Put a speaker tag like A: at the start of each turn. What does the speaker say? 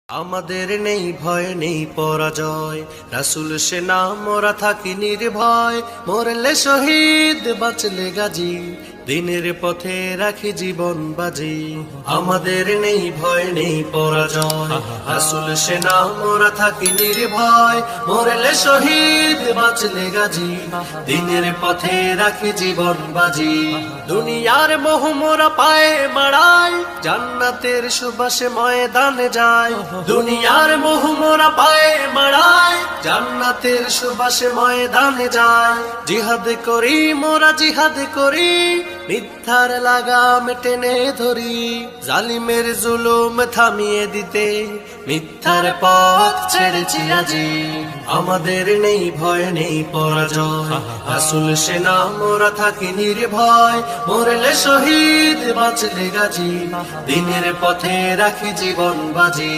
A: আমাদের নেই ভয় নেই পরাজয়, রাসূল সেনা মোরা থাকি নির্ভয়। মরলে শহীদ বাঁচলে গাজী, দিনের পথে রাখি জীবন বাজি। আমাদের নেই ভয় নেই পরাজয়, রাসূল সেনা মোরা থাকি নির্ভয়। মরলে শহীদ বাঁচলে গাজী, দিনের পথে রাখি জীবন বাজি। দুনিয়ার মোহ মোরা পায়ে মাড়াই, জান্নাতের সুবাসে ময়দানে যায়। দুনিয়ার মোহ মোরা পায়ে মাড়াই, জান্নাতের সুবাসে ময়দানে যায়। জিহাদ করি মোরা জিহাদ করি, মিথ্যার লাগাম টেনে ধরি। জালিমের জুলুম থামিয়ে দিতে, মিথ্যার পথ ছেড়েছি আজি। আমাদের নেই ভয় নেই পরাজয়, রাসূল সেনা মোরা থাকি নির্ভয়। মরলে শহীদ বাঁচলে গাজী, দিনের পথে রাখি জীবন বাজি।